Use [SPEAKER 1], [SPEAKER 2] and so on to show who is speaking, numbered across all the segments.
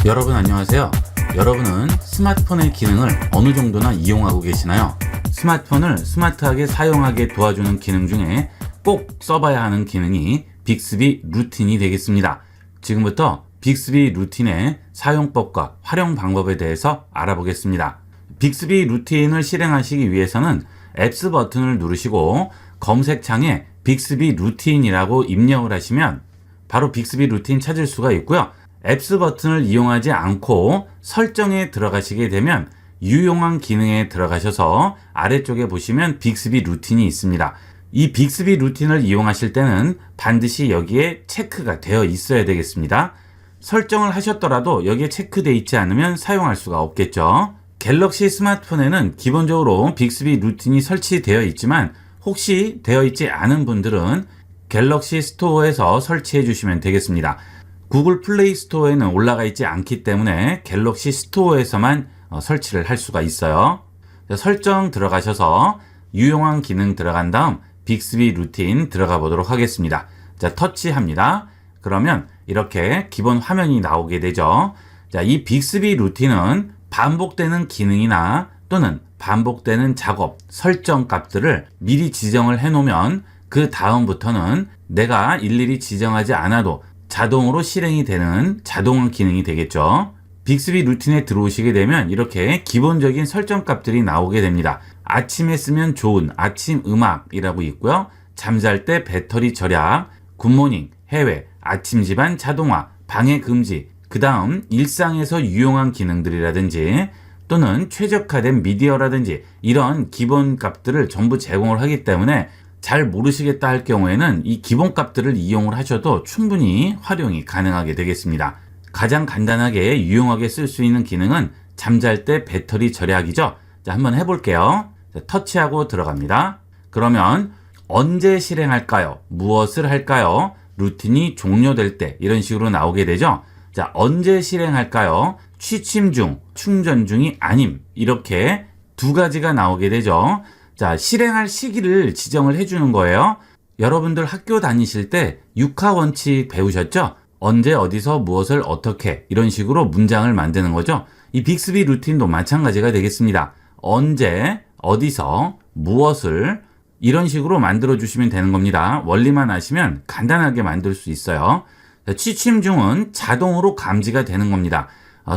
[SPEAKER 1] 여러분 안녕하세요. 여러분은 스마트폰의 기능을 어느 정도나 이용하고 계시나요? 스마트폰을 스마트하게 사용하게 도와주는 기능 중에 꼭 써봐야 하는 기능이 빅스비 루틴이 되겠습니다. 지금부터 빅스비 루틴의 사용법과 활용 방법에 대해서 알아보겠습니다. 빅스비 루틴을 실행하시기 위해서는 앱스 버튼을 누르시고 검색창에 빅스비 루틴이라고 입력을 하시면 바로 빅스비 루틴 찾을 수가 있고요. 앱스 버튼을 이용하지 않고 설정에 들어가시게 되면 유용한 기능에 들어가셔서 아래쪽에 보시면 빅스비 루틴이 있습니다. 이 빅스비 루틴을 이용하실 때는 반드시 여기에 체크가 되어 있어야 되겠습니다. 설정을 하셨더라도 여기에 체크되어 있지 않으면 사용할 수가 없겠죠. 갤럭시 스마트폰에는 기본적으로 빅스비 루틴이 설치되어 있지만 혹시 되어 있지 않은 분들은 갤럭시 스토어에서 설치해 주시면 되겠습니다. 구글 플레이 스토어에는 올라가 있지 않기 때문에 갤럭시 스토어에서만 설치를 할 수가 있어요. 설정 들어가셔서 유용한 기능 들어간 다음 빅스비 루틴 들어가 보도록 하겠습니다. 자, 터치합니다. 그러면 이렇게 기본 화면이 나오게 되죠. 자, 이 빅스비 루틴은 반복되는 기능이나 또는 반복되는 작업, 설정 값들을 미리 지정을 해 놓으면 그 다음부터는 내가 일일이 지정하지 않아도 자동으로 실행이 되는 자동화 기능이 되겠죠. 빅스비 루틴에 들어오시게 되면 이렇게 기본적인 설정 값들이 나오게 됩니다. 아침에 쓰면 좋은 아침 음악이라고 있고요. 잠잘 때 배터리 절약, 굿모닝, 해외, 아침 집안 자동화, 방해 금지, 그 다음 일상에서 유용한 기능들이라든지 또는 최적화된 미디어라든지 이런 기본 값들을 전부 제공을 하기 때문에 잘 모르시겠다 할 경우에는 이 기본 값들을 이용을 하셔도 충분히 활용이 가능하게 되겠습니다. 가장 간단하게 유용하게 쓸 수 있는 기능은 잠잘 때 배터리 절약이죠. 자, 한번 해볼게요. 자, 터치하고 들어갑니다. 그러면 언제 실행할까요? 무엇을 할까요? 루틴이 종료될 때 이런 식으로 나오게 되죠. 자, 언제 실행할까요? 취침 중, 충전 중이 아님 이렇게 두 가지가 나오게 되죠. 자, 실행할 시기를 지정을 해주는 거예요. 여러분들 학교 다니실 때 육하 원칙 배우셨죠? 언제 어디서 무엇을 어떻게 이런 식으로 문장을 만드는 거죠. 이 빅스비 루틴도 마찬가지가 되겠습니다. 언제 어디서 무엇을 이런 식으로 만들어 주시면 되는 겁니다. 원리만 아시면 간단하게 만들 수 있어요. 자, 취침 중은 자동으로 감지가 되는 겁니다.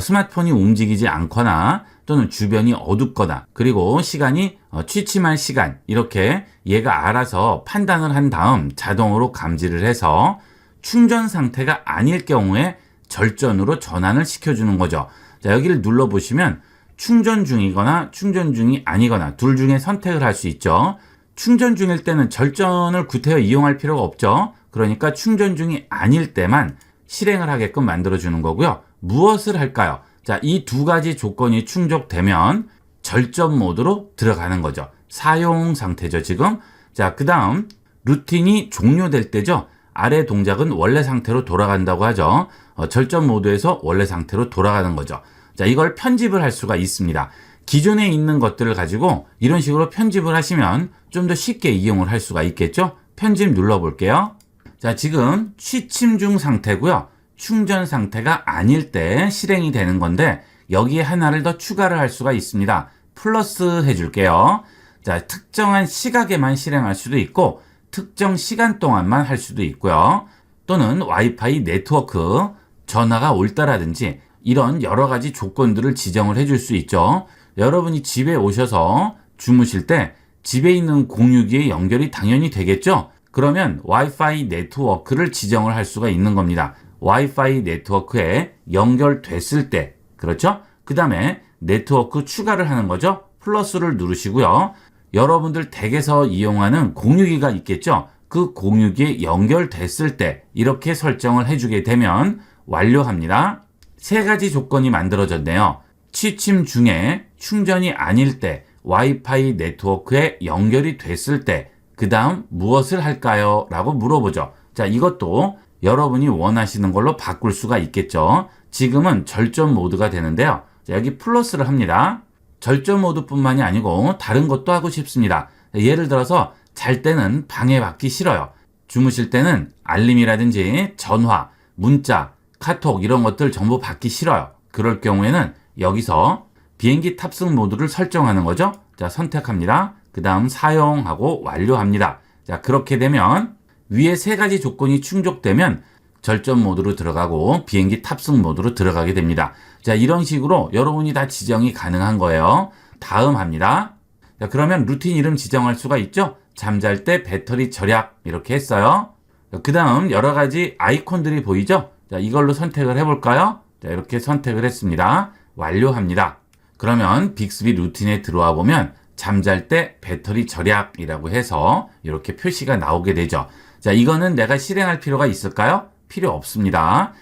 [SPEAKER 1] 스마트폰이 움직이지 않거나 또는 주변이 어둡거나 그리고 시간이 취침할 시간 이렇게 얘가 알아서 판단을 한 다음 자동으로 감지를 해서 충전 상태가 아닐 경우에 절전으로 전환을 시켜주는 거죠. 자, 여기를 눌러보시면 충전 중이거나 충전 중이 아니거나 둘 중에 선택을 할 수 있죠. 충전 중일 때는 절전을 구태여 이용할 필요가 없죠. 그러니까 충전 중이 아닐 때만 실행을 하게끔 만들어주는 거고요. 무엇을 할까요? 자, 이 두 가지 조건이 충족되면 절전 모드로 들어가는 거죠. 사용 상태죠, 지금. 자, 그 다음 루틴이 종료될 때죠. 아래 동작은 원래 상태로 돌아간다고 하죠. 절전 모드에서 원래 상태로 돌아가는 거죠. 자, 이걸 편집을 할 수가 있습니다. 기존에 있는 것들을 가지고 이런 식으로 편집을 하시면 좀 더 쉽게 이용을 할 수가 있겠죠. 편집 눌러볼게요. 자, 지금 취침 중 상태고요. 충전 상태가 아닐 때 실행이 되는 건데 여기에 하나를 더 추가를 할 수가 있습니다. 플러스 해줄게요. 자, 특정한 시각에만 실행할 수도 있고 특정 시간 동안만 할 수도 있고요. 또는 와이파이 네트워크, 전화가 올 때라든지 이런 여러 가지 조건들을 지정을 해줄 수 있죠. 여러분이 집에 오셔서 주무실 때 집에 있는 공유기에 연결이 당연히 되겠죠. 그러면 와이파이 네트워크를 지정을 할 수가 있는 겁니다. 와이파이 네트워크에 연결됐을 때, 그렇죠? 그 다음에 네트워크 추가를 하는 거죠. 플러스를 누르시고요. 여러분들 댁에서 이용하는 공유기가 있겠죠? 그 공유기에 연결됐을 때 이렇게 설정을 해주게 되면 완료합니다. 세 가지 조건이 만들어졌네요. 취침 중에 충전이 아닐 때, 와이파이 네트워크에 연결이 됐을 때, 그 다음 무엇을 할까요? 라고 물어보죠. 자, 이것도 여러분이 원하시는 걸로 바꿀 수가 있겠죠. 지금은 절전 모드가 되는데요. 자, 여기 플러스를 합니다. 절전 모드뿐만이 아니고 다른 것도 하고 싶습니다. 예를 들어서 잘 때는 방해받기 싫어요. 주무실 때는 알림이라든지 전화, 문자, 카톡 이런 것들 전부 받기 싫어요. 그럴 경우에는 여기서 비행기 탑승 모드를 설정하는 거죠. 자, 선택합니다. 그 다음 사용하고 완료합니다. 자, 그렇게 되면 위에 세 가지 조건이 충족되면 절전 모드로 들어가고 비행기 탑승 모드로 들어가게 됩니다. 자, 이런 식으로 여러분이 다 지정이 가능한 거예요. 다음 합니다. 자, 그러면 루틴 이름 지정할 수가 있죠. 잠잘 때 배터리 절약 이렇게 했어요. 그 다음 여러 가지 아이콘들이 보이죠. 자, 이걸로 선택을 해볼까요? 자, 이렇게 선택을 했습니다. 완료합니다. 그러면 빅스비 루틴에 들어와 보면 잠잘 때 배터리 절약이라고 해서 이렇게 표시가 나오게 되죠. 자, 이거는 내가 실행할 필요가 있을까요? 필요 없습니다.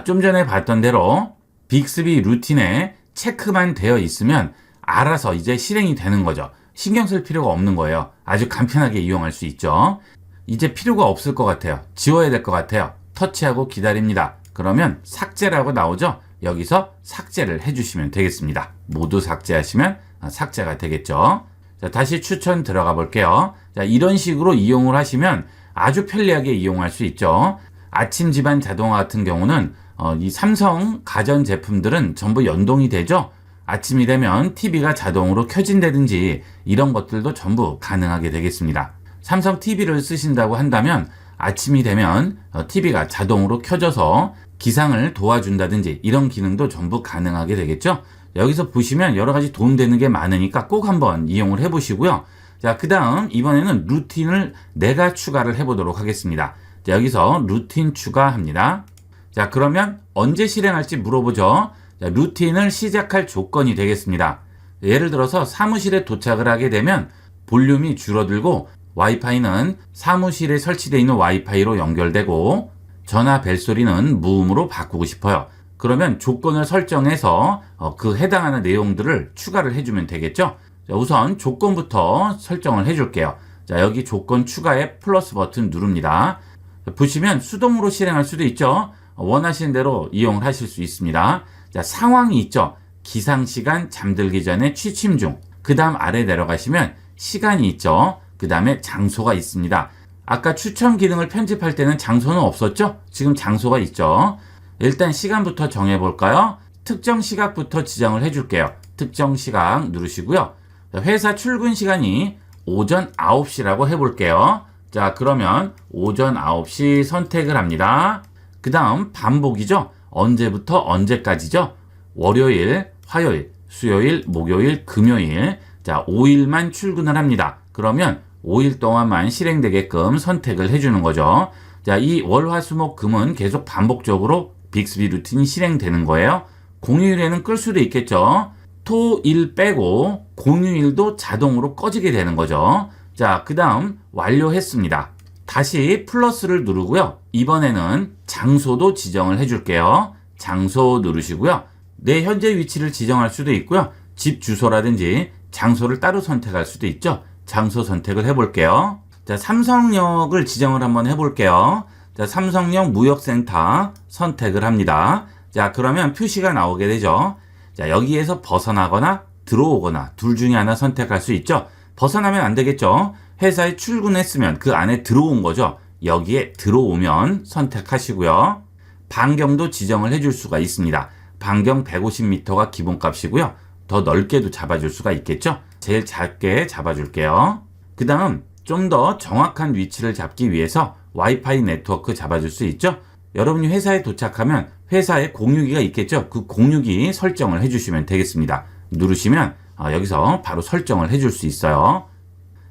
[SPEAKER 1] 좀 전에 봤던 대로 빅스비 루틴에 체크만 되어 있으면 알아서 이제 실행이 되는 거죠. 신경 쓸 필요가 없는 거예요. 아주 간편하게 이용할 수 있죠. 이제 필요가 없을 것 같아요. 지워야 될 것 같아요. 터치하고 기다립니다. 그러면 삭제라고 나오죠. 여기서 삭제를 해주시면 되겠습니다. 모두 삭제하시면 삭제가 되겠죠. 자, 다시 추천 들어가 볼게요. 자, 이런 식으로 이용을 하시면 아주 편리하게 이용할 수 있죠. 아침 집안 자동화 같은 경우는 이 삼성 가전 제품들은 전부 연동이 되죠. 아침이 되면 TV가 자동으로 켜진다든지 이런 것들도 전부 가능하게 되겠습니다. 삼성 TV를 쓰신다고 한다면 아침이 되면 TV가 자동으로 켜져서 기상을 도와준다든지 이런 기능도 전부 가능하게 되겠죠. 여기서 보시면 여러 가지 도움되는 게 많으니까 꼭 한번 이용을 해보시고요. 자, 그 다음 이번에는 루틴을 내가 추가를 해보도록 하겠습니다. 자, 여기서 루틴 추가합니다. 자, 그러면 언제 실행할지 물어보죠. 자, 루틴을 시작할 조건이 되겠습니다. 예를 들어서 사무실에 도착을 하게 되면 볼륨이 줄어들고 와이파이는 사무실에 설치되어 있는 와이파이로 연결되고 전화 벨소리는 무음으로 바꾸고 싶어요. 그러면 조건을 설정해서 그 해당하는 내용들을 추가를 해주면 되겠죠. 자, 우선 조건부터 설정을 해줄게요. 자, 여기 조건 추가에 플러스 버튼 누릅니다. 자, 보시면 수동으로 실행할 수도 있죠. 원하시는 대로 이용을 하실 수 있습니다. 자, 상황이 있죠. 기상시간, 잠들기 전에 취침 중. 그 다음 아래 내려가시면 시간이 있죠. 그 다음에 장소가 있습니다. 아까 추천 기능을 편집할 때는 장소는 없었죠? 지금 장소가 있죠. 일단 시간부터 정해볼까요? 특정 시각부터 지정을 해줄게요. 특정 시각 누르시고요. 회사 출근 시간이 오전 9시라고 해볼게요. 자, 그러면 오전 9시 선택을 합니다. 그 다음 반복이죠. 언제부터 언제까지죠? 월요일, 화요일, 수요일, 목요일, 금요일. 자, 5일만 출근을 합니다. 그러면 5일 동안만 실행되게끔 선택을 해주는 거죠. 자, 이 월, 화, 수, 목, 금은 계속 반복적으로 빅스비 루틴이 실행되는 거예요. 공휴일에는 끌 수도 있겠죠. 토, 일 빼고 공휴일도 자동으로 꺼지게 되는 거죠. 자, 그 다음 완료했습니다. 다시 플러스를 누르고요. 이번에는 장소도 지정을 해줄게요. 장소 누르시고요. 내 현재 위치를 지정할 수도 있고요. 집 주소라든지 장소를 따로 선택할 수도 있죠. 장소 선택을 해볼게요. 자, 삼성역을 지정을 한번 해볼게요. 자, 삼성역 무역센터 선택을 합니다. 자, 그러면 표시가 나오게 되죠. 자, 여기에서 벗어나거나 들어오거나 둘 중에 하나 선택할 수 있죠. 벗어나면 안 되겠죠. 회사에 출근했으면 그 안에 들어온 거죠. 여기에 들어오면 선택하시고요. 반경도 지정을 해줄 수가 있습니다. 반경 150m가 기본값이고요. 더 넓게도 잡아줄 수가 있겠죠. 제일 작게 잡아줄게요. 그 다음 좀 더 정확한 위치를 잡기 위해서 와이파이 네트워크 잡아줄 수 있죠. 여러분이 회사에 도착하면 회사에 공유기가 있겠죠. 그 공유기 설정을 해주시면 되겠습니다. 누르시면 여기서 바로 설정을 해줄 수 있어요.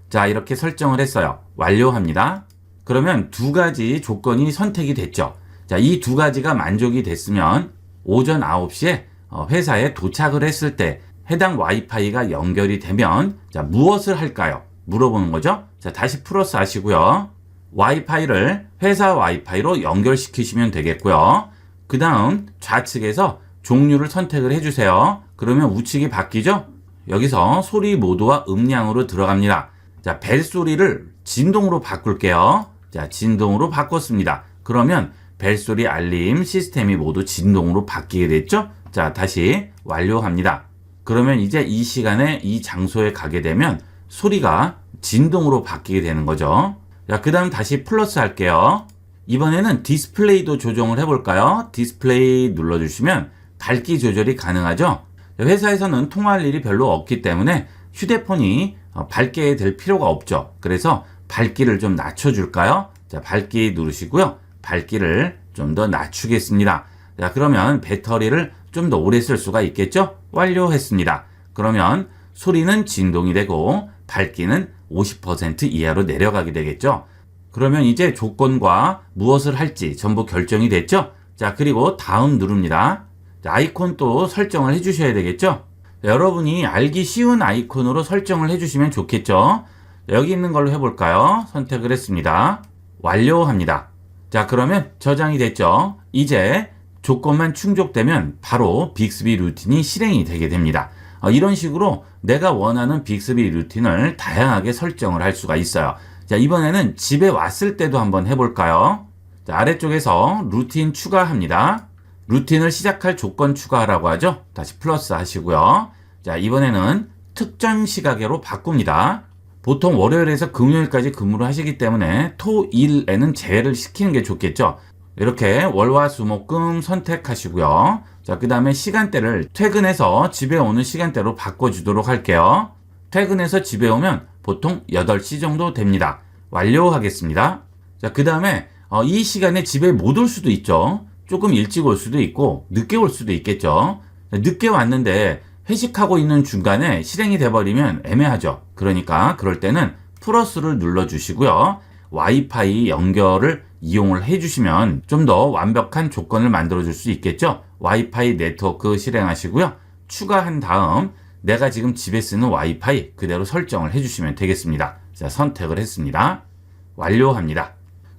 [SPEAKER 1] 자, 이렇게 설정을 했어요. 완료합니다. 그러면 두 가지 조건이 선택이 됐죠. 자, 이 두 가지가 만족이 됐으면 오전 9시에 회사에 도착을 했을 때 해당 와이파이가 연결이 되면 자, 무엇을 할까요? 물어보는 거죠. 자, 다시 플러스 하시고요. 와이파이를 회사 와이파이로 연결시키시면 되겠고요. 그 다음 좌측에서 종류를 선택을 해주세요. 그러면 우측이 바뀌죠? 여기서 소리 모드와 음량으로 들어갑니다. 자, 벨소리를 진동으로 바꿀게요. 자, 진동으로 바꿨습니다. 그러면 벨소리 알림 시스템이 모두 진동으로 바뀌게 됐죠? 자, 다시 완료합니다. 그러면 이제 이 시간에 이 장소에 가게 되면 소리가 진동으로 바뀌게 되는 거죠. 자, 그 다음 다시 플러스 할게요. 이번에는 디스플레이도 조정을 해볼까요? 디스플레이 눌러주시면 밝기 조절이 가능하죠. 회사에서는 통화할 일이 별로 없기 때문에 휴대폰이 밝게 될 필요가 없죠. 그래서 밝기를 좀 낮춰줄까요? 자, 밝기 누르시고요. 밝기를 좀 더 낮추겠습니다. 자, 그러면 배터리를 좀 더 오래 쓸 수가 있겠죠? 완료했습니다. 그러면 소리는 진동이 되고 밝기는 50% 이하로 내려가게 되겠죠? 그러면 이제 조건과 무엇을 할지 전부 결정이 됐죠? 자, 그리고 다음 누릅니다. 자, 아이콘 또 설정을 해주셔야 되겠죠? 자, 여러분이 알기 쉬운 아이콘으로 설정을 해주시면 좋겠죠? 자, 여기 있는 걸로 해볼까요? 선택을 했습니다. 완료합니다. 자, 그러면 저장이 됐죠? 이제 조건만 충족되면 바로 빅스비 루틴이 실행이 되게 됩니다. 이런 식으로 내가 원하는 빅스비 루틴을 다양하게 설정을 할 수가 있어요. 자, 이번에는 집에 왔을 때도 한번 해볼까요? 자, 아래쪽에서 루틴 추가합니다. 루틴을 시작할 조건 추가하라고 하죠. 다시 플러스 하시고요. 자, 이번에는 특정 시각으로 바꿉니다. 보통 월요일에서 금요일까지 근무를 하시기 때문에 토, 일에는 제외를 시키는 게 좋겠죠. 이렇게 월화, 수, 목, 금 선택하시고요. 자, 그 다음에 시간대를 퇴근해서 집에 오는 시간대로 바꿔주도록 할게요. 퇴근해서 집에 오면 보통 8시 정도 됩니다. 완료하겠습니다. 자, 그 다음에 이 시간에 집에 못 올 수도 있죠. 조금 일찍 올 수도 있고 늦게 올 수도 있겠죠. 늦게 왔는데 회식하고 있는 중간에 실행이 돼버리면 애매하죠. 그러니까 그럴 때는 플러스를 눌러주시고요. 와이파이 연결을 이용을 해주시면 좀 더 완벽한 조건을 만들어줄 수 있겠죠. 와이파이 네트워크 실행하시고요. 추가한 다음 내가 지금 집에 쓰는 와이파이 그대로 설정을 해주시면 되겠습니다. 자, 선택을 했습니다. 완료합니다.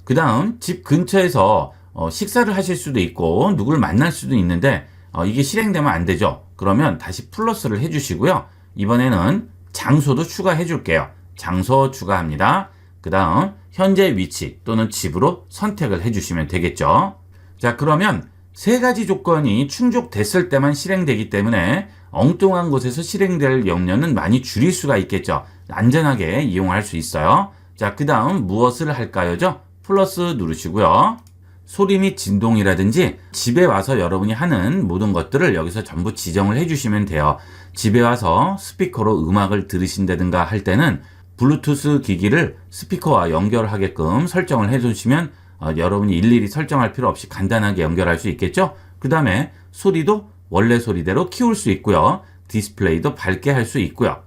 [SPEAKER 1] 그 다음 집 근처에서 식사를 하실 수도 있고 누굴 만날 수도 있는데 이게 실행되면 안 되죠. 그러면 다시 플러스를 해주시고요. 이번에는 장소도 추가해 줄게요. 장소 추가합니다. 그 다음 현재 위치 또는 집으로 선택을 해주시면 되겠죠. 자, 그러면 세 가지 조건이 충족됐을 때만 실행되기 때문에 엉뚱한 곳에서 실행될 염려는 많이 줄일 수가 있겠죠. 안전하게 이용할 수 있어요. 자, 그 다음 무엇을 할까요?죠? 플러스 누르시고요. 소리 및 진동이라든지 집에 와서 여러분이 하는 모든 것들을 여기서 전부 지정을 해주시면 돼요. 집에 와서 스피커로 음악을 들으신다든가 할 때는 블루투스 기기를 스피커와 연결하게끔 설정을 해주시면 여러분이 일일이 설정할 필요 없이 간단하게 연결할 수 있겠죠? 그 다음에 소리도 원래 소리대로 키울 수 있고요. 디스플레이도 밝게 할 수 있고요.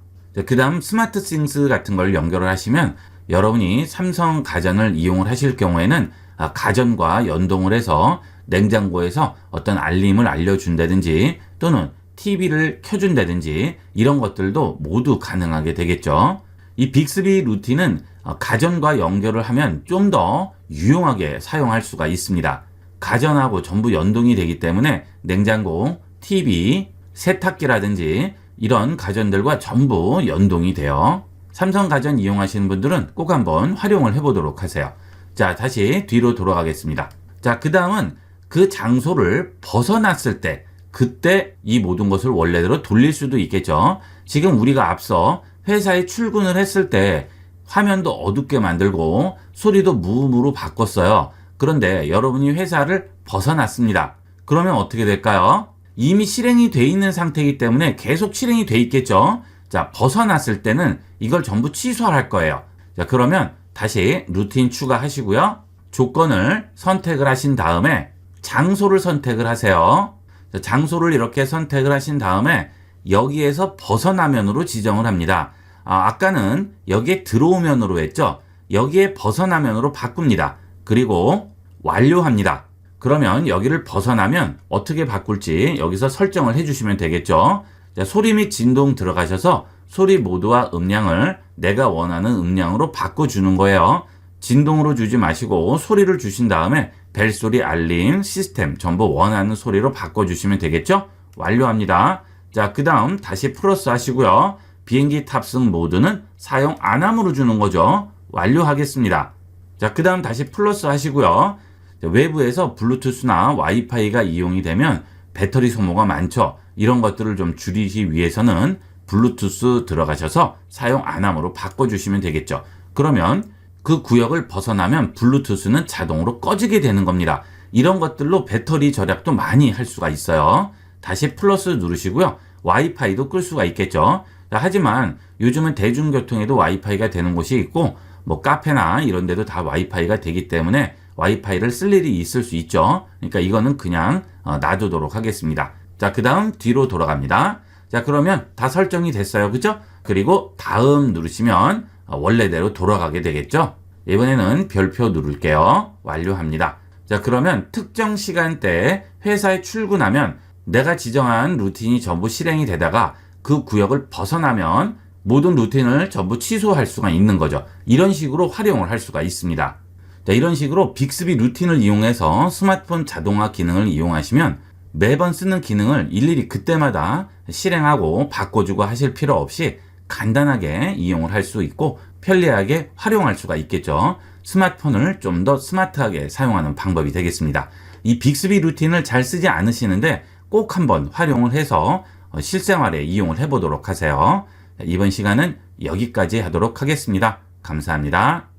[SPEAKER 1] 그 다음 스마트 싱스 같은 걸 연결을 하시면 여러분이 삼성 가전을 이용을 하실 경우에는 가전과 연동을 해서 냉장고에서 어떤 알림을 알려준다든지 또는 TV를 켜준다든지 이런 것들도 모두 가능하게 되겠죠. 이 빅스비 루틴은 가전과 연결을 하면 좀 더 유용하게 사용할 수가 있습니다. 가전하고 전부 연동이 되기 때문에 냉장고, TV, 세탁기라든지 이런 가전들과 전부 연동이 돼요. 삼성 가전 이용하시는 분들은 꼭 한번 활용을 해보도록 하세요. 자, 다시 뒤로 돌아가겠습니다. 자, 그 다음은 그 장소를 벗어났을 때 그때 이 모든 것을 원래대로 돌릴 수도 있겠죠. 지금 우리가 앞서 회사에 출근을 했을 때 화면도 어둡게 만들고 소리도 무음으로 바꿨어요. 그런데 여러분이 회사를 벗어났습니다. 그러면 어떻게 될까요? 이미 실행이 돼 있는 상태이기 때문에 계속 실행이 돼 있겠죠. 자, 벗어났을 때는 이걸 전부 취소할 거예요. 자, 그러면 다시 루틴 추가하시고요. 조건을 선택을 하신 다음에 장소를 선택을 하세요. 자, 장소를 이렇게 선택을 하신 다음에 여기에서 벗어나면으로 지정을 합니다. 아까는 여기에 들어오면으로 했죠. 여기에 벗어나면으로 바꿉니다. 그리고 완료합니다. 그러면 여기를 벗어나면 어떻게 바꿀지 여기서 설정을 해주시면 되겠죠. 자, 소리 및 진동 들어가셔서 소리 모드와 음량을 내가 원하는 음량으로 바꿔주는 거예요. 진동으로 주지 마시고 소리를 주신 다음에 벨소리, 알림, 시스템 전부 원하는 소리로 바꿔주시면 되겠죠. 완료합니다. 자, 그 다음 다시 플러스 하시고요. 비행기 탑승 모드는 사용 안 함으로 주는 거죠. 완료하겠습니다. 자, 그 다음 다시 플러스 하시고요. 외부에서 블루투스나 와이파이가 이용이 되면 배터리 소모가 많죠. 이런 것들을 좀 줄이기 위해서는 블루투스 들어가셔서 사용 안 함으로 바꿔주시면 되겠죠. 그러면 그 구역을 벗어나면 블루투스는 자동으로 꺼지게 되는 겁니다. 이런 것들로 배터리 절약도 많이 할 수가 있어요. 다시 플러스 누르시고요. 와이파이도 끌 수가 있겠죠. 자, 하지만 요즘은 대중교통에도 와이파이가 되는 곳이 있고 뭐 카페나 이런 데도 다 와이파이가 되기 때문에 와이파이를 쓸 일이 있을 수 있죠. 그러니까 이거는 그냥 놔두도록 하겠습니다. 자, 그 다음 뒤로 돌아갑니다. 자, 그러면 다 설정이 됐어요. 그죠? 그리고 다음 누르시면 원래대로 돌아가게 되겠죠. 이번에는 별표 누를게요. 완료합니다. 자, 그러면 특정 시간대에 회사에 출근하면 내가 지정한 루틴이 전부 실행이 되다가 그 구역을 벗어나면 모든 루틴을 전부 취소할 수가 있는 거죠. 이런 식으로 활용을 할 수가 있습니다. 자, 이런 식으로 빅스비 루틴을 이용해서 스마트폰 자동화 기능을 이용하시면 매번 쓰는 기능을 일일이 그때마다 실행하고 바꿔주고 하실 필요 없이 간단하게 이용을 할 수 있고 편리하게 활용할 수가 있겠죠. 스마트폰을 좀 더 스마트하게 사용하는 방법이 되겠습니다. 이 빅스비 루틴을 잘 쓰지 않으시는데 꼭 한번 활용을 해서 실생활에 이용을 해보도록 하세요. 이번 시간은 여기까지 하도록 하겠습니다. 감사합니다.